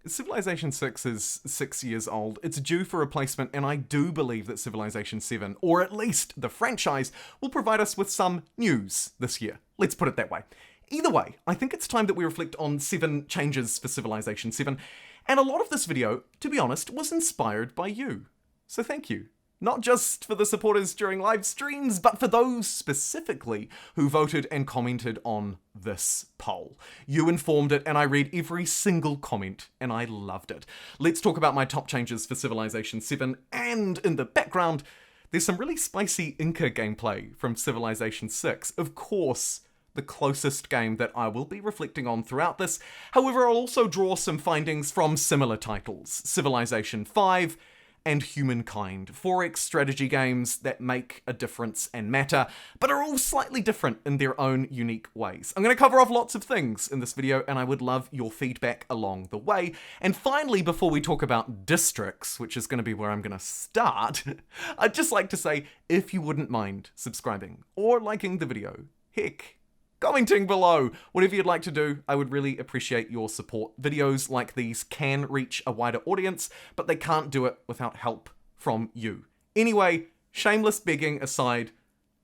Civilization 6 is 6 years old. It's due for replacement, and I do believe that Civilization 7, or at least the franchise, will provide us with some news this year. Let's put it that way. Either way, I think it's time that we reflect on 7 changes for Civilization 7, and a lot of this video, to be honest, was inspired by you. So thank you. Not just for the supporters during live streams, but for those specifically who voted and commented on this poll. You informed it, and I read every single comment, and I loved it. Let's talk about my top changes for Civilization 7, and in the background, there's some really spicy Inca gameplay from Civilization 6. Of course, the closest game that I will be reflecting on throughout this. However, I'll also draw some findings from similar titles, Civilization 5, and Humankind, 4X strategy games that make a difference and matter, but are all slightly different in their own unique ways. I'm going to cover off lots of things in this video, and I would love your feedback along the way. And finally, before we talk about districts, which is going to be where I'm going to start, I'd just like to say, if you wouldn't mind subscribing or liking the video, heck, commenting below, whatever you'd like to do, I would really appreciate your support. Videos like these can reach a wider audience, but they can't do it without help from you. Anyway, shameless begging aside,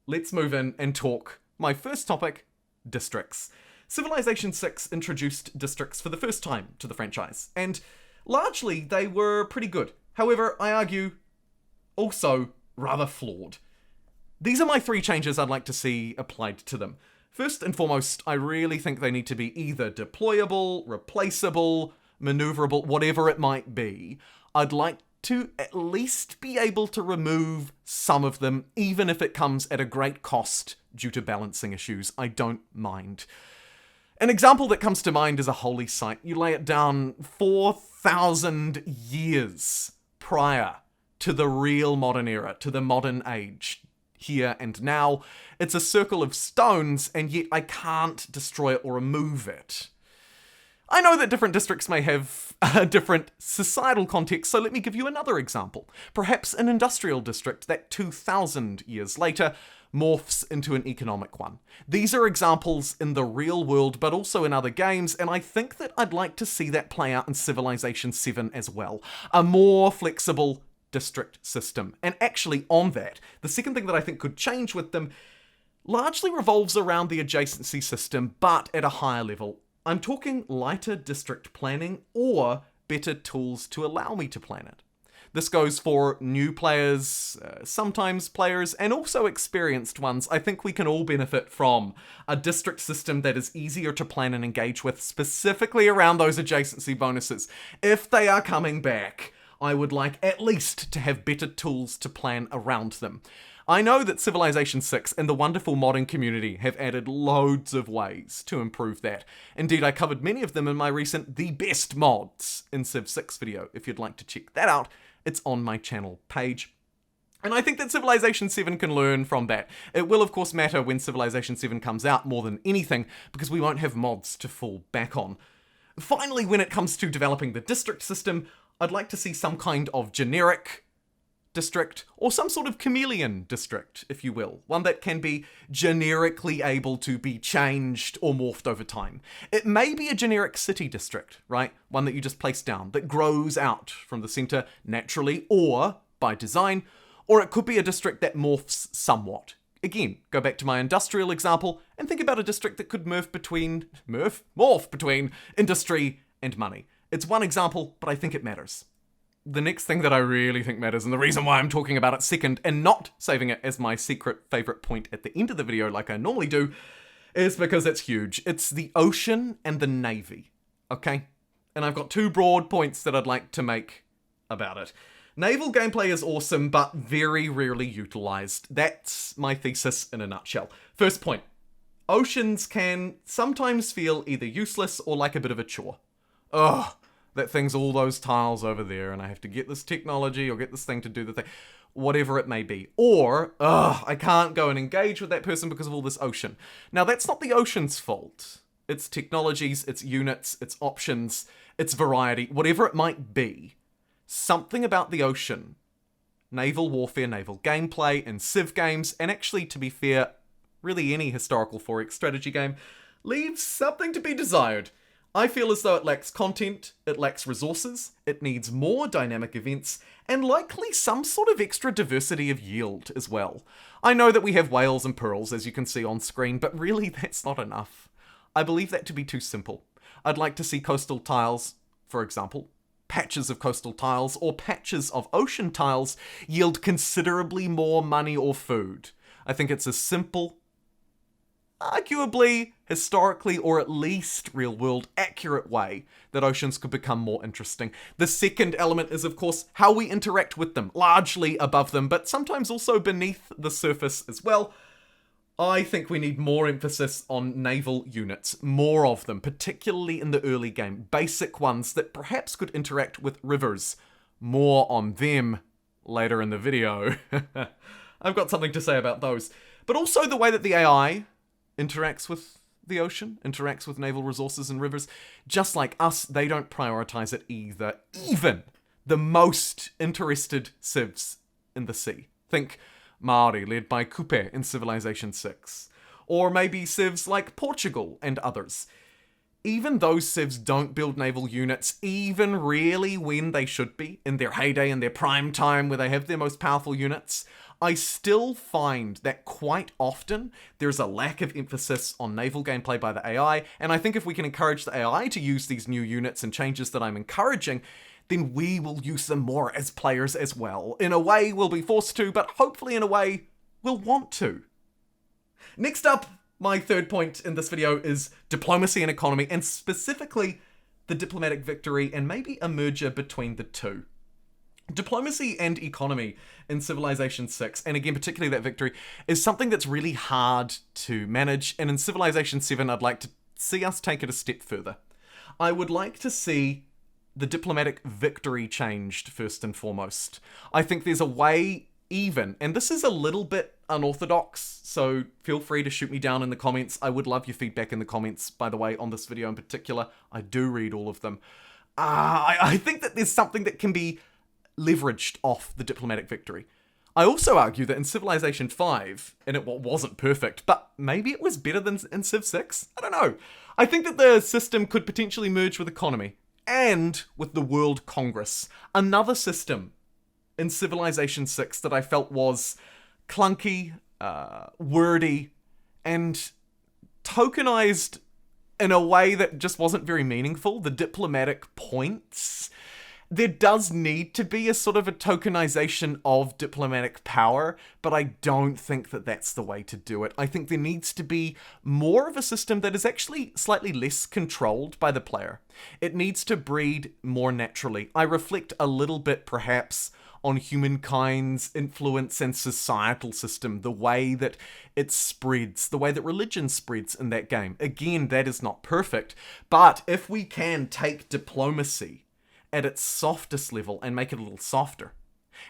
let's move in and talk my first topic, districts. Civilization 6 introduced districts for the first time to the franchise, and largely they were pretty good. However, I argue, also rather flawed. These are my 3 changes I'd like to see applied to them. First and foremost, I really think they need to be either deployable, replaceable, maneuverable, whatever it might be. I'd like to at least be able to remove some of them, even if it comes at a great cost due to balancing issues. I don't mind. An example that comes to mind is a holy site. You lay it down 4,000 years prior to the real modern era, to the modern age. Here and now, it's a circle of stones, and yet I can't destroy it or remove it. I know that different districts may have a different societal context, so let me give you another example. Perhaps an industrial district that 2,000 years later morphs into an economic one. These are examples in the real world, but also in other games, and I think that I'd like to see that play out in Civilization 7 as well. A more flexible district system. And actually on that, the second thing that I think could change with them largely revolves around the adjacency system, but at a higher level. I'm talking lighter district planning or better tools to allow me to plan it. This goes for new players, sometimes players, and also experienced ones. I think we can all benefit from a district system that is easier to plan and engage with, specifically around those adjacency bonuses. If they are coming back, I would like at least to have better tools to plan around them. I know that Civilization 6 and the wonderful modding community have added loads of ways to improve that. Indeed, I covered many of them in my recent The Best Mods in Civ 6 video. If you'd like to check that out, it's on my channel page. And I think that Civilization 7 can learn from that. It will of course matter when Civilization 7 comes out more than anything, because we won't have mods to fall back on. Finally, when it comes to developing the district system, I'd like to see some kind of generic district, or some sort of chameleon district, if you will. One that can be generically able to be changed or morphed over time. It may be a generic city district, right? One that you just place down, that grows out from the center naturally or by design, or it could be a district that morphs somewhat. Again, go back to my industrial example and think about a district that could morph between industry and money. It's one example, but I think it matters. The next thing that I really think matters, and the reason why I'm talking about it second and not saving it as my secret favorite point at the end of the video like I normally do, is because it's huge. It's the ocean and the navy, okay? And I've got 2 broad points that I'd like to make about it. Naval gameplay is awesome, but very rarely utilized. That's my thesis in a nutshell. First point, oceans can sometimes feel either useless or like a bit of a chore. Ugh. That thing's all those tiles over there, and I have to get this technology or get this thing to do the thing. Whatever it may be. Or, I can't go and engage with that person because of all this ocean. Now, that's not the ocean's fault. It's technologies, it's units, it's options, it's variety, whatever it might be. Something about the ocean, naval warfare, naval gameplay, and Civ games, and actually, to be fair, really any historical 4X strategy game, leaves something to be desired. I feel as though it lacks content, it lacks resources, it needs more dynamic events, and likely some sort of extra diversity of yield as well. I know that we have whales and pearls, as you can see on screen, but really that's not enough. I believe that to be too simple. I'd like to see coastal tiles, for example, patches of coastal tiles or patches of ocean tiles yield considerably more money or food. I think it's a simple, arguably, historically, or at least real-world accurate way that oceans could become more interesting. The second element is, of course, how we interact with them, largely above them, but sometimes also beneath the surface as well. I think we need more emphasis on naval units, more of them, particularly in the early game. Basic ones that perhaps could interact with rivers. More on them later in the video. I've got something to say about those. But also the way that the AI interacts with the ocean, interacts with naval resources and rivers. Just like us, they don't prioritize it either. Even the most interested civs in the sea. Think Maori, led by Kupe in Civilization 6. Or maybe civs like Portugal and others. Even those civs don't build naval units, even really when they should be, in their heyday, in their prime time, where they have their most powerful units. I still find that quite often there's a lack of emphasis on naval gameplay by the AI, and I think if we can encourage the AI to use these new units and changes that I'm encouraging, then we will use them more as players as well. In a way, we'll be forced to, but hopefully in a way, we'll want to. Next up, my third point in this video is diplomacy and economy, and specifically the diplomatic victory and maybe a merger between the two. Diplomacy and economy in Civilization 6, and again particularly that victory, is something that's really hard to manage, and in Civilization 7 I'd like to see us take it a step further. I would like to see the diplomatic victory changed first and foremost. I think there's a way even, and this is a little bit unorthodox, so feel free to shoot me down in the comments. I would love your feedback in the comments, by the way, on this video in particular. I do read all of them. I think that there's something that can be leveraged off the diplomatic victory. I also argue that in Civilization 5, and it wasn't perfect, but maybe it was better than in Civ 6? I don't know. I think that the system could potentially merge with economy, and with the World Congress. Another system in Civilization 6 that I felt was clunky, wordy, and tokenized in a way that just wasn't very meaningful. The diplomatic points. There does need to be a sort of a tokenization of diplomatic power, but I don't think that that's the way to do it. I think there needs to be more of a system that is actually slightly less controlled by the player. It needs to breed more naturally. I reflect a little bit, perhaps, on Humankind's influence and societal system, the way that it spreads, the way that religion spreads in that game. Again, that is not perfect, but if we can take diplomacy at its softest level and make it a little softer,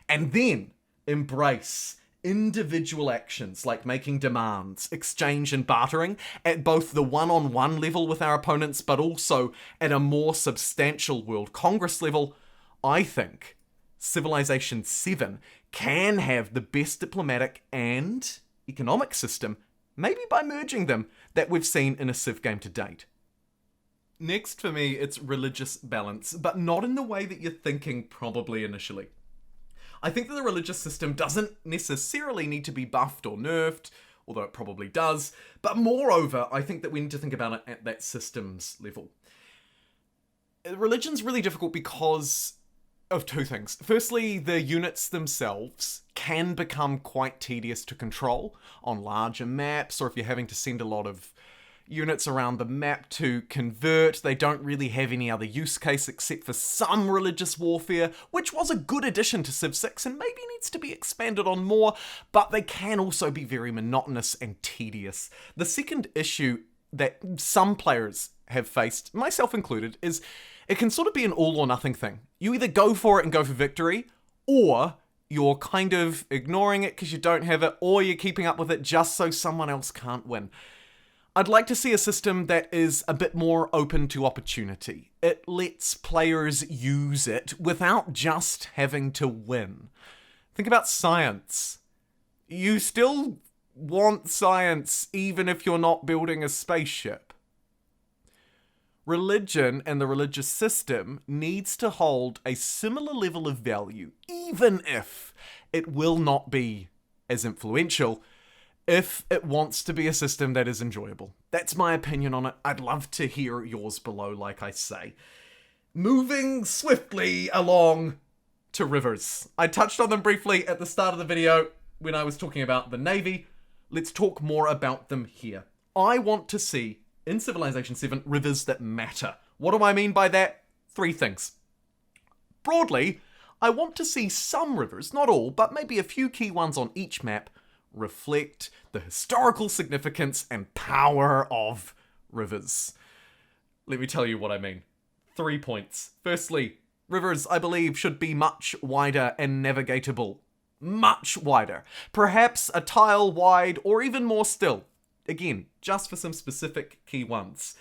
and then embrace individual actions like making demands, exchange and bartering at both the one-on-one level with our opponents, but also at a more substantial World Congress level, I think Civilization 7 can have the best diplomatic and economic system, maybe by merging them, that we've seen in a Civ game to date. Next for me, it's religious balance, but not in the way that you're thinking probably initially. I think that the religious system doesn't necessarily need to be buffed or nerfed, although it probably does, but moreover, I think that we need to think about it at that systems level. Religion's really difficult because of two things. Firstly, the units themselves can become quite tedious to control on larger maps, or if you're having to send a lot of units around the map to convert, they don't really have any other use case except for some religious warfare, which was a good addition to Civ 6 and maybe needs to be expanded on more, but they can also be very monotonous and tedious. The second issue that some players have faced, myself included, is it can sort of be an all or nothing thing. You either go for it and go for victory, or you're kind of ignoring it because you don't have it, or you're keeping up with it just so someone else can't win. I'd like to see a system that is a bit more open to opportunity. It lets players use it without just having to win. Think about science. You still want science even if you're not building a spaceship. Religion and the religious system needs to hold a similar level of value, even if it will not be as influential, if it wants to be a system that is enjoyable. That's my opinion on it. I'd love to hear yours below, like I say. Moving swiftly along to rivers. I touched on them briefly at the start of the video when I was talking about the Navy. Let's talk more about them here. I want to see, in Civilization 7, rivers that matter. What do I mean by that? 3 things. Broadly, I want to see some rivers, not all, but maybe a few key ones on each map, reflect the historical significance and power of rivers. Let me tell you what I mean. 3 points. Firstly, rivers, I believe, should be much wider and navigatable. Much wider. Perhaps a tile wide or even more still. Again, just for some specific key ones.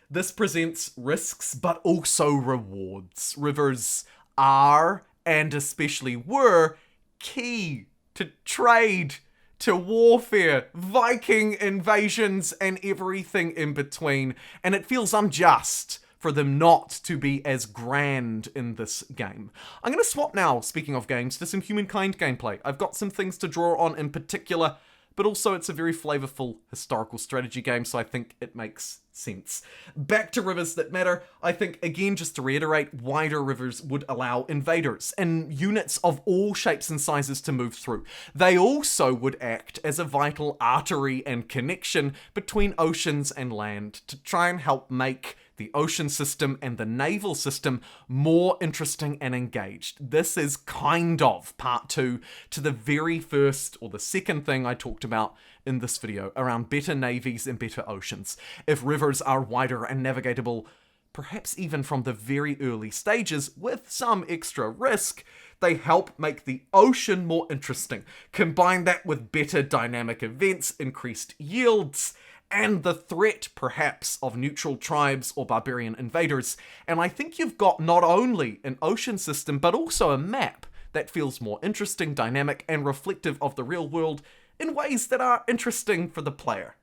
This presents risks but also rewards. Rivers are, and especially were, key to trade, to warfare, Viking invasions, and everything in between. And it feels unjust for them not to be as grand in this game. I'm going to swap now, speaking of games, to some Humankind gameplay. I've got some things to draw on in particular, but also it's a very flavorful historical strategy game, so I think it makes sense. Back to rivers that matter. I think, again, just to reiterate, wider rivers would allow invaders and units of all shapes and sizes to move through. They also would act as a vital artery and connection between oceans and land to try and help make the ocean system and the naval system more interesting and engaged. This is kind of part 2 to the very first or the second thing I talked about in this video around better navies and better oceans. If rivers are wider and navigatable, perhaps even from the very early stages with some extra risk, they help make the ocean more interesting. Combine that with better dynamic events, increased yields, and the threat, perhaps, of neutral tribes or barbarian invaders. And I think you've got not only an ocean system, but also a map that feels more interesting, dynamic, and reflective of the real world in ways that are interesting for the player.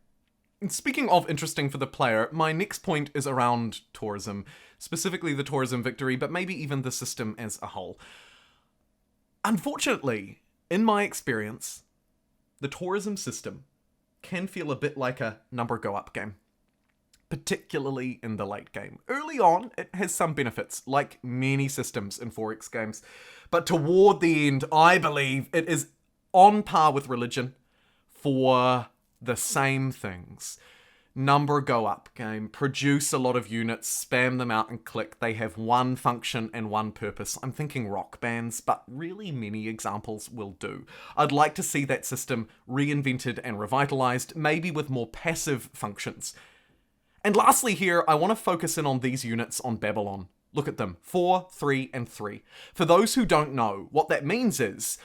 And speaking of interesting for the player, my next point is around tourism, specifically the tourism victory, but maybe even the system as a whole. Unfortunately, in my experience, the tourism system can feel a bit like a number go up game, particularly in the late game. Early on, it has some benefits, like many systems in 4X games, but toward the end, I believe it is on par with religion for the same things. Number go up game, produce a lot of units, spam them out and click. They have one function and one purpose. I'm thinking rock bands, but really many examples will do. I'd like to see that system reinvented and revitalized, maybe with more passive functions. And lastly here, I want to focus in on these units on Babylon. Look at them, 4, 3, and 3. For those who don't know, what that means is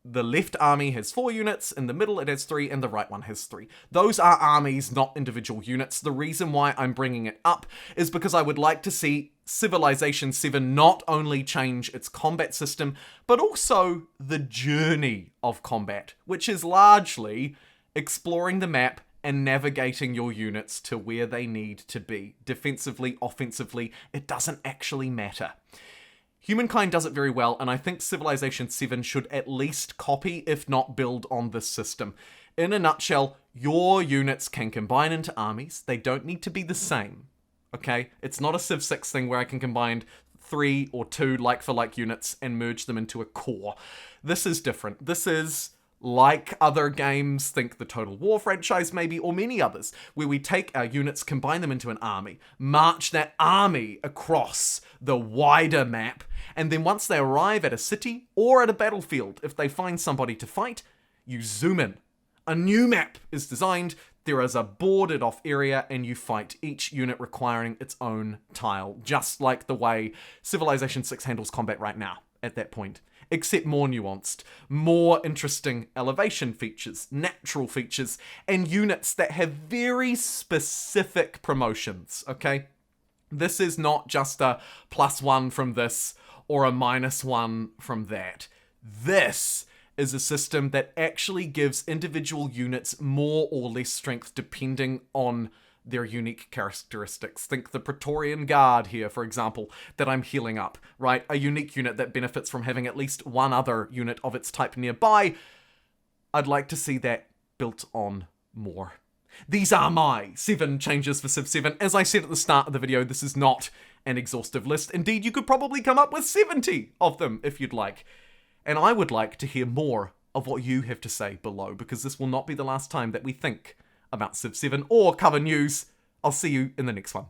the left army has 4 units, in the middle it has 3, and the right one has 3. Those are armies, not individual units. The reason why I'm bringing it up is because I would like to see Civilization 7 not only change its combat system, but also the journey of combat, which is largely exploring the map and navigating your units to where they need to be. Defensively, offensively, it doesn't actually matter. Humankind does it very well, and I think Civilization 7 should at least copy, if not build on this system. In a nutshell, your units can combine into armies. They don't need to be the same, okay? It's not a Civ 6 thing where I can combine 3 or 2 like-for-like units and merge them into a core. This is different. This is like other games, think the Total War franchise maybe, or many others, where we take our units, combine them into an army, march that army across the wider map, and then once they arrive at a city or at a battlefield, if they find somebody to fight, you zoom in. A new map is designed, there is a boarded off area, and you fight, each unit requiring its own tile, just like the way Civilization 6 handles combat right now, at that point. Except more nuanced, more interesting elevation features, natural features, and units that have very specific promotions, okay? This is not just a +1 from this or a -1 from that. This is a system that actually gives individual units more or less strength depending on their unique characteristics. Think the Praetorian Guard here, for example, that I'm healing up, right? A unique unit that benefits from having at least one other unit of its type nearby. I'd like to see that built on more. These are my 7 changes for Civ 7. As I said at the start of the video, this is not an exhaustive list. Indeed, you could probably come up with 70 of them if you'd like. And I would like to hear more of what you have to say below, because this will not be the last time that we think about Civ 7 or cover news. I'll see you in the next one.